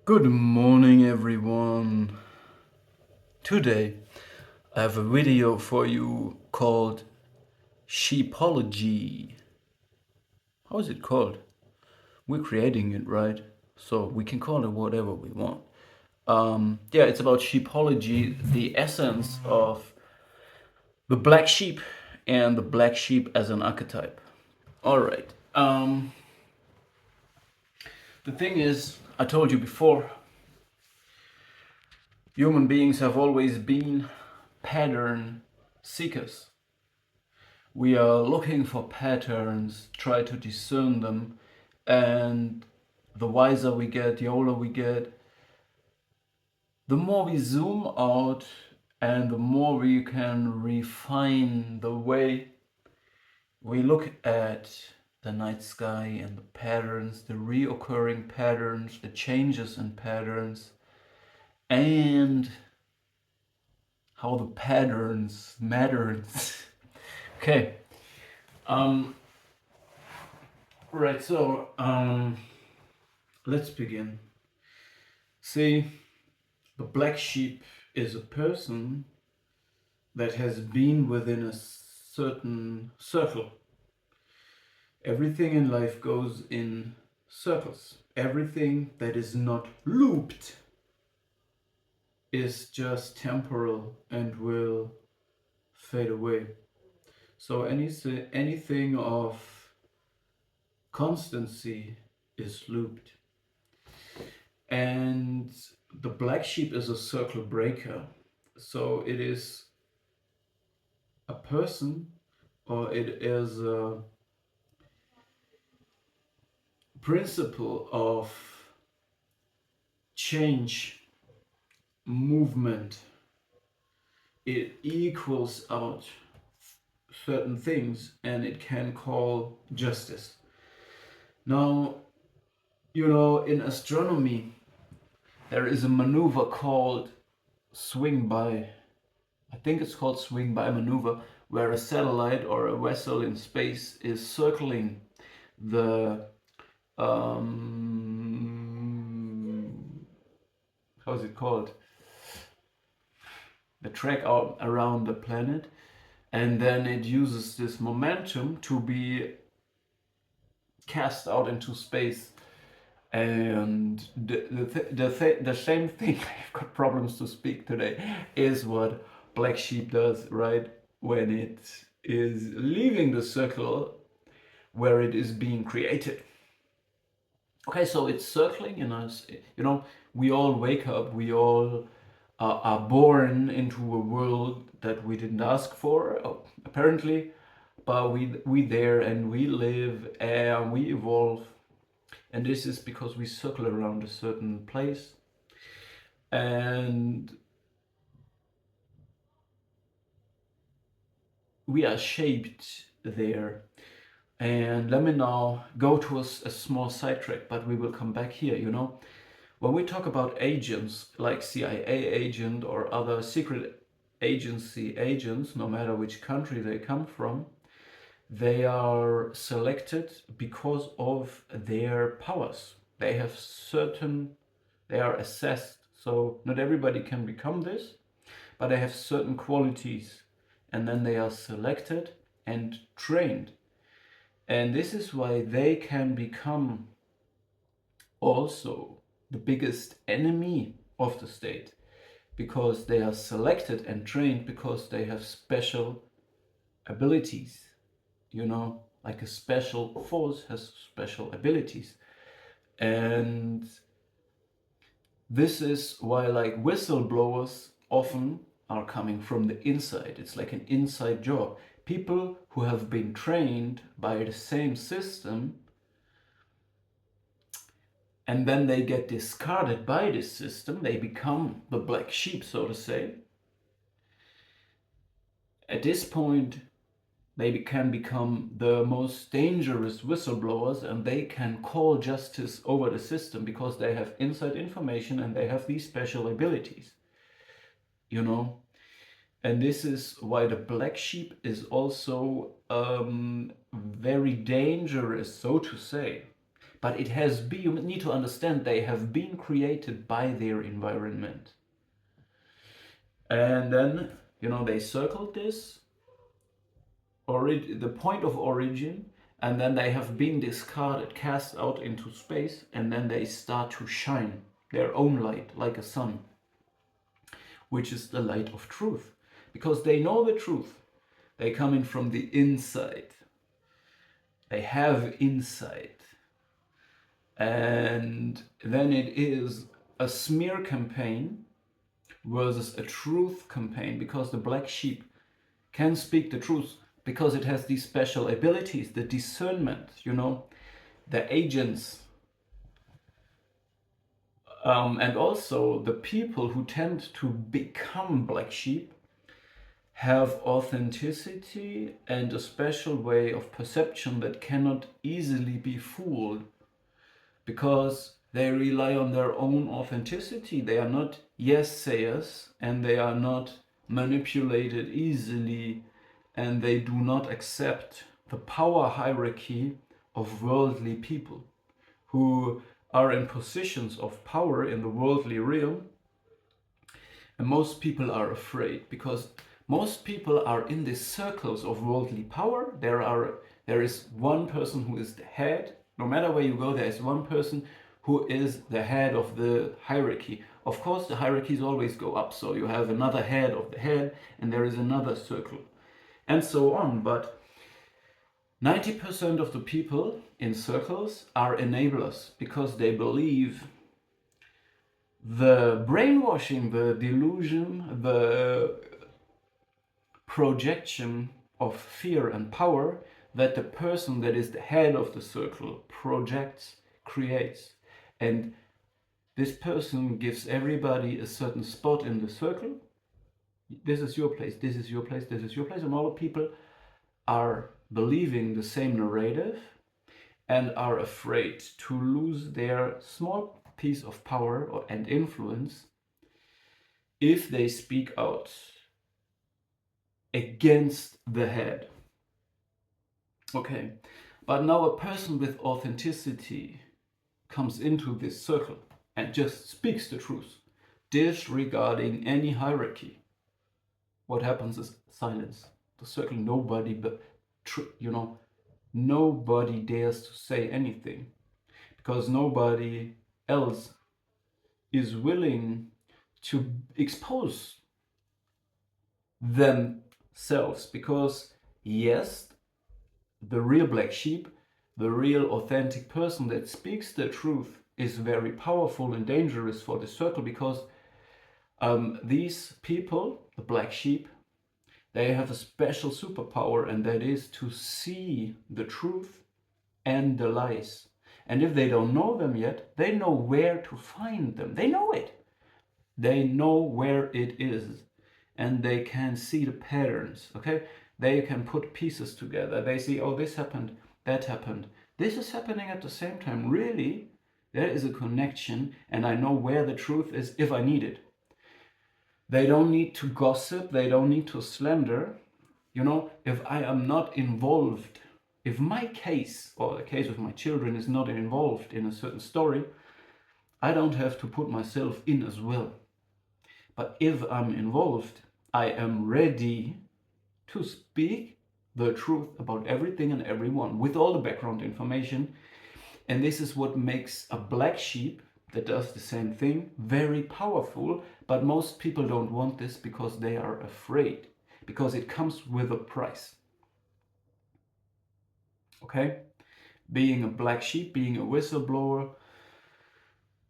Good morning, everyone. Today I have a video for you called sheepology. How is it called? We're creating it, right? So we can call it whatever we want. Yeah, it's about sheepology, the essence of the black sheep and the black sheep as an archetype. All right. The thing is, I told you before, human beings have always been pattern seekers. We are looking for patterns, try to discern them, and the wiser we get, the older we get, the more we zoom out and the more we can refine the way we look at the night sky and the patterns, the reoccurring patterns, the changes in patterns, and how the patterns matters. Okay. Right, so let's begin. See, the black sheep is a person that has been within a certain circle. Everything in life goes in circles. Everything that is not looped is just temporal and will fade away. So anything of constancy is looped. And the black sheep is a circle breaker. So it is a person, or it is a principle of change, movement. It equals out certain things and it can call justice. Now, in astronomy, there is a maneuver called swing by. I think it's called swing by maneuver, where a satellite or a vessel in space is circling the how's it called? The track out around the planet, and then it uses this momentum to be cast out into space. And the same thing, I've got problems to speak today, is what black sheep does, right? When it is leaving the circle where it is being created. Okay, so it's circling in us. We all wake up, we all are born into a world that we didn't ask for, apparently, but we there and we live and we evolve. And this is because we circle around a certain place. And we are shaped there. And let me now go to a small sidetrack, but we will come back here. When we talk about agents like CIA agent or other secret agency agents, no matter which country they come from, they are selected because of their powers. They are assessed. So not everybody can become this, but they have certain qualities, and then they are selected and trained. And this is why they can become also the biggest enemy of the state, because they are selected and trained because they have special abilities. Like a special force has special abilities. And this is why, like, whistleblowers often are coming from the inside. It's like an inside job. People who have been trained by the same system, and then they get discarded by this system, they become the black sheep, so to say. At this point, they can become the most dangerous whistleblowers, and they can call justice over the system because they have inside information and they have these special abilities. And this is why the black sheep is also very dangerous, so to say, But it has been, you need to understand, they have been created by their environment. And then, they circled this, the point of origin, and then they have been discarded, cast out into space, and then they start to shine their own light, like a sun, which is the light of truth. Because they know the truth. They come in from the inside. They have insight. And then it is a smear campaign versus a truth campaign, because the black sheep can speak the truth because it has these special abilities, the discernment, the agents. And also the people who tend to become black sheep have authenticity and a special way of perception that cannot easily be fooled, because they rely on their own authenticity. They are not yes-sayers, and they are not manipulated easily, and they do not accept the power hierarchy of worldly people who are in positions of power in the worldly realm. And most people are afraid, because most people are in these circles of worldly power. There is one person who is the head. No matter where you go, there is one person who is the head of the hierarchy. Of course, the hierarchies always go up. So you have another head of the head, and there is another circle, and so on. But 90% of the people in circles are enablers, because they believe the brainwashing, the delusion, the projection of fear and power that the person that is the head of the circle projects, creates. And this person gives everybody a certain spot in the circle. This is your place, this is your place, this is your place. And all the people are believing the same narrative and are afraid to lose their small piece of power and influence if they speak out against the head. Okay, but now a person with authenticity comes into this circle and just speaks the truth, disregarding any hierarchy. What happens is silence. The circle, nobody dares to say anything, because nobody else is willing to expose themselves. Because yes, the real black sheep, the real authentic person that speaks the truth, is very powerful and dangerous for the circle, because these people, the black sheep, they have a special superpower, and that is to see the truth and the lies. And if they don't know them yet, they know where to find them. They know it. They know where it is, and they can see the patterns, okay? They can put pieces together. They see, oh, this happened, that happened. This is happening at the same time. Really, there is a connection, and I know where the truth is if I need it. They don't need to gossip. They don't need to slander. If I am not involved, if my case or the case of my children is not involved in a certain story, I don't have to put myself in as well. But if I'm involved, I am ready to speak the truth about everything and everyone with all the background information. And this is what makes a black sheep that does the same thing very powerful. But most people don't want this because they are afraid, because it comes with a price. Okay? Being a black sheep, being a whistleblower,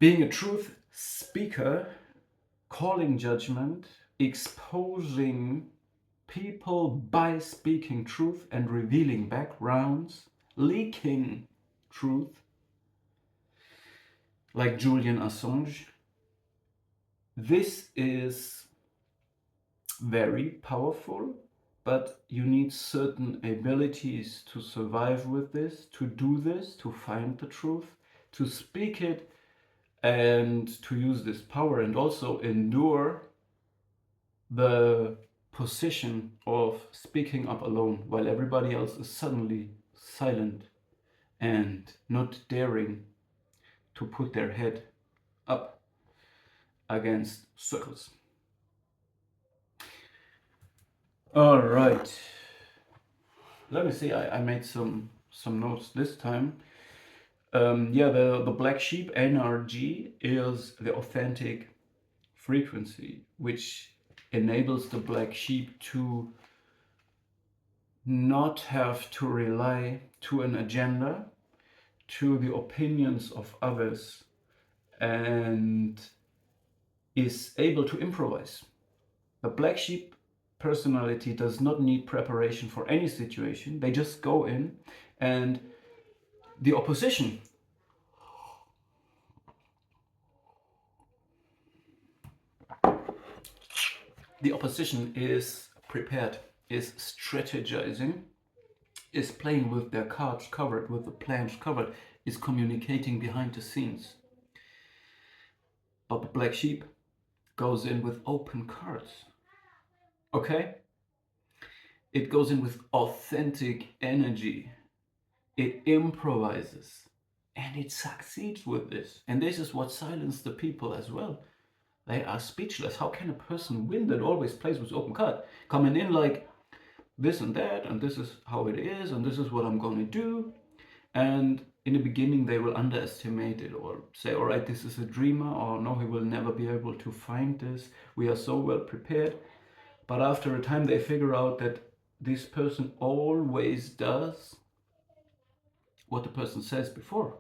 being a truth speaker, calling judgment, exposing people by speaking truth and revealing backgrounds, leaking truth, like Julian Assange. This is very powerful, but you need certain abilities to survive with this, to do this, to find the truth, to speak it, and to use this power, and also endure the position of speaking up alone while everybody else is suddenly silent and not daring to put their head up against circles. All right. Let me see. I made some notes this time. Yeah, the black sheep NRG is the authentic frequency, which enables the black sheep to not have to rely to an agenda, to the opinions of others, and is able to improvise. The black sheep personality does not need preparation for any situation. They just go in, and the opposition is prepared, is strategizing, is playing with their cards covered, with the plans covered, is communicating behind the scenes. But the black sheep goes in with open cards. Okay? It goes in with authentic energy. It improvises. And it succeeds with this. And this is what silenced the people as well. They are speechless. How can a person win that always plays with open card? Coming in like this and that, and this is how it is, and this is what I'm going to do. And in the beginning, they will underestimate it or say, all right, this is a dreamer, or no, he will never be able to find this. We are so well prepared. But after a time, they figure out that this person always does what the person says before.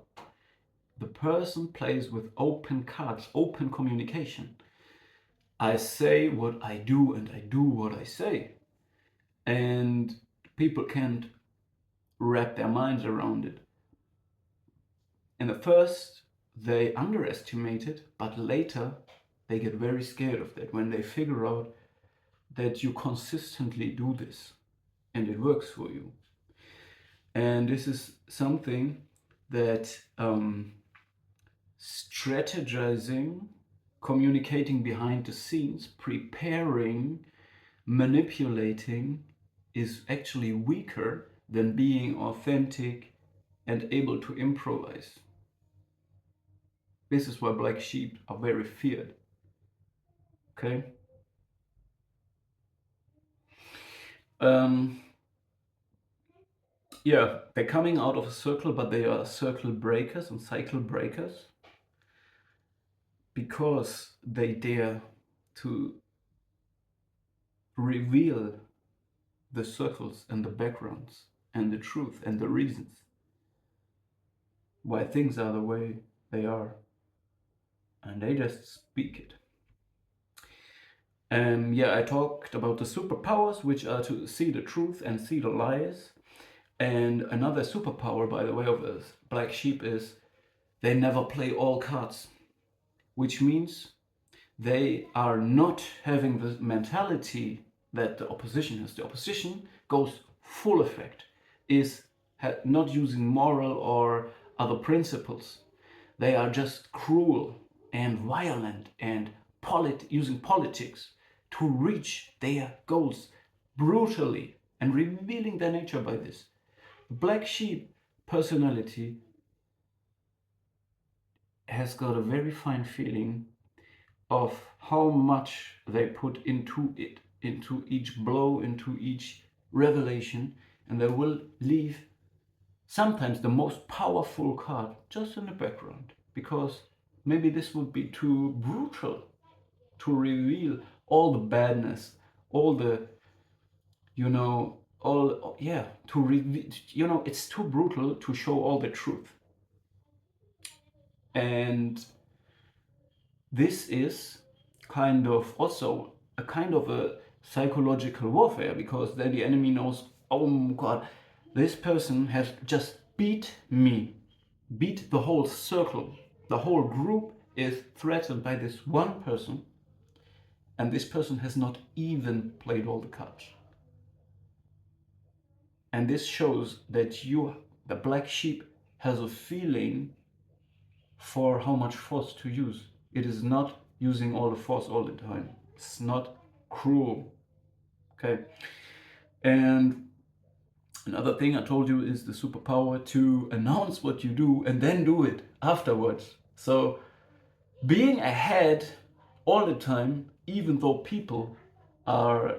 The person plays with open cards, open communication. I say what I do and I do what I say. And people can't wrap their minds around it. In the first, they underestimate it, but later they get very scared of that when they figure out that you consistently do this and it works for you. And this is something that strategizing, communicating behind the scenes, preparing, manipulating is actually weaker than being authentic and able to improvise. This is why black sheep are very feared. Okay? Yeah, they're coming out of a circle, but they are circle breakers and cycle breakers because they dare to reveal the circles and the backgrounds and the truth and the reasons why things are the way they are. And they just speak it. Yeah, I talked about the superpowers, which are to see the truth and see the lies. And another superpower, by the way, of a black sheep is they never play all cards, which means they are not having the mentality that the opposition has. The opposition goes full effect, is not using moral or other principles. They are just cruel and violent and using politics to reach their goals brutally and revealing their nature by this. The black sheep personality has got a very fine feeling of how much they put into it, into each blow, into each revelation, and they will leave sometimes the most powerful card just in the background, because maybe this would be too brutal to reveal all the badness, all the, to reveal, it's too brutal to show all the truth. And this is kind of also a kind of a psychological warfare, because then the enemy knows, oh God, this person has just beat me, beat the whole circle. The whole group is threatened by this one person, and this person has not even played all the cards. And this shows that the black sheep, has a feeling for how much force to use. It is not using all the force all the time. It's not cruel. Okay. And another thing I told you is the superpower to announce what you do and then do it afterwards. So being ahead all the time, even though people are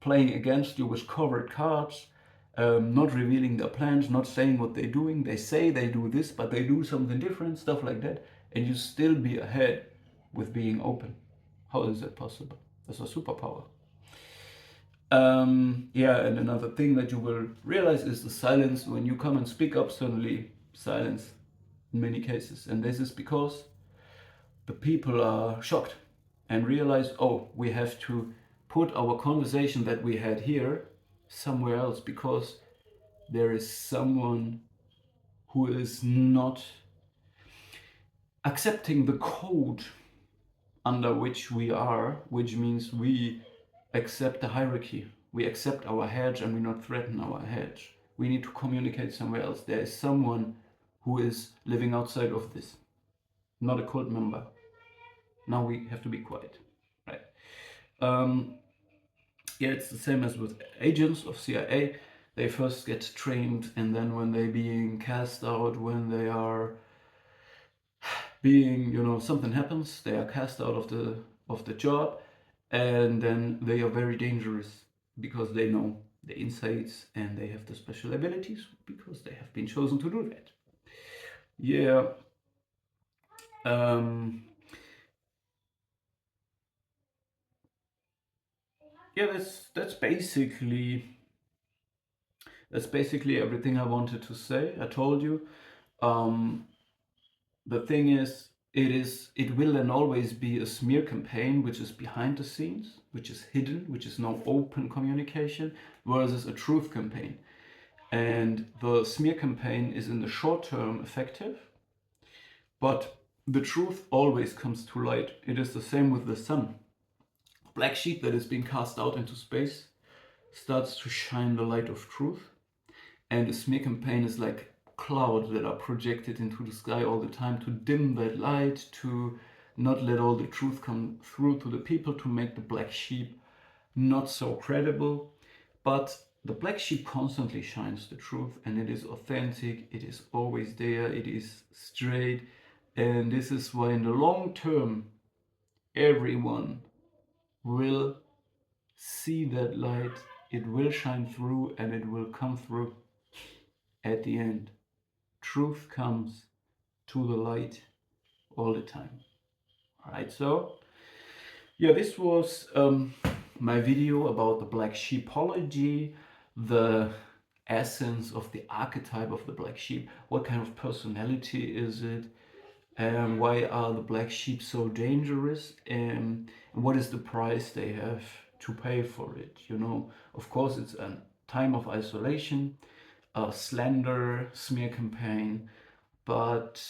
playing against you with covered cards, not revealing their plans, not saying what they're doing. They say they do this, but they do something different, stuff like that. And you still be ahead with being open. How is that possible? That's a superpower. Yeah, and another thing that you will realize is the silence. When you come and speak up, suddenly silence in many cases. And this is because the people are shocked and realize, oh, we have to put our conversation that we had here somewhere else because there is someone who is not accepting the code under which we are, which means we accept the hierarchy. We accept our hedge and we not threaten our hedge. We need to communicate somewhere else. There is someone who is living outside of this, not a cult member. Now we have to be quiet, right? Yeah, it's the same as with agents of CIA. They first get trained, and then when they're being cast out, when they are being, something happens, they are cast out of the job, and then they are very dangerous because they know the insights and they have the special abilities because they have been chosen to do that. Yeah. Um, yeah, that's basically everything I wanted to say. I told you. Um, the thing it will and always be a smear campaign, which is behind the scenes, which is hidden, which is no open communication, versus a truth campaign. And the smear campaign is in the short term effective, but the truth always comes to light. It is the same with the sun. Black sheep that is being cast out into space starts to shine the light of truth, and a smear campaign is like clouds that are projected into the sky all the time to dim that light, to not let all the truth come through to the people, to make the black sheep not so credible. But the black sheep constantly shines the truth, and it is authentic, it is always there, it is straight. And this is why in the long term everyone will see that light, it will shine through, and it will come through at the end. Truth comes to the light all the time. All right, so yeah, this was my video about the black sheepology, the essence of the archetype of the black sheep. What kind of personality is it? Why are the black sheep so dangerous? And what is the price they have to pay for it? Of course, it's a time of isolation, a slender smear campaign, but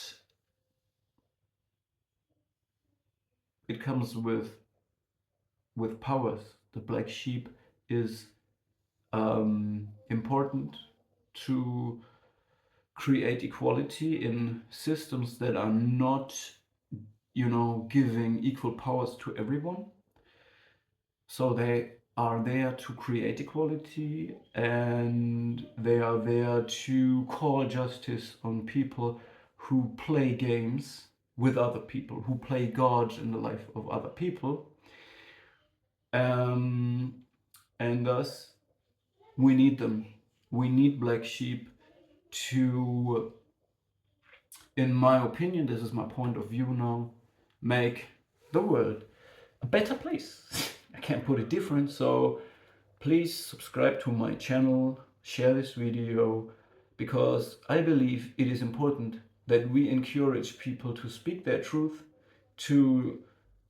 it comes with powers. The black sheep is important to create equality in systems that are not, giving equal powers to everyone. So they are there to create equality, and they are there to call justice on people who play games with other people, who play God in the life of other people. And thus, we need them. We need black sheep to, in my opinion, this is my point of view now, make the world a better place. I can't put it different, so please subscribe to my channel, share this video, because I believe it is important that we encourage people to speak their truth, to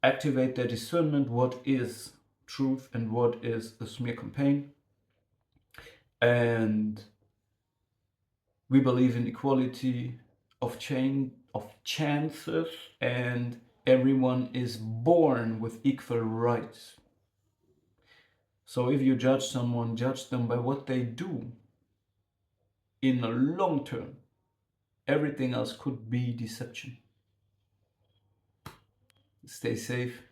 activate their discernment, what is truth and what is a smear campaign. And we believe in equality of chances, and everyone is born with equal rights. So if you judge someone, judge them by what they do. In the long term, everything else could be deception. Stay safe.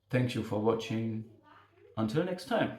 Thank you for watching. Until next time.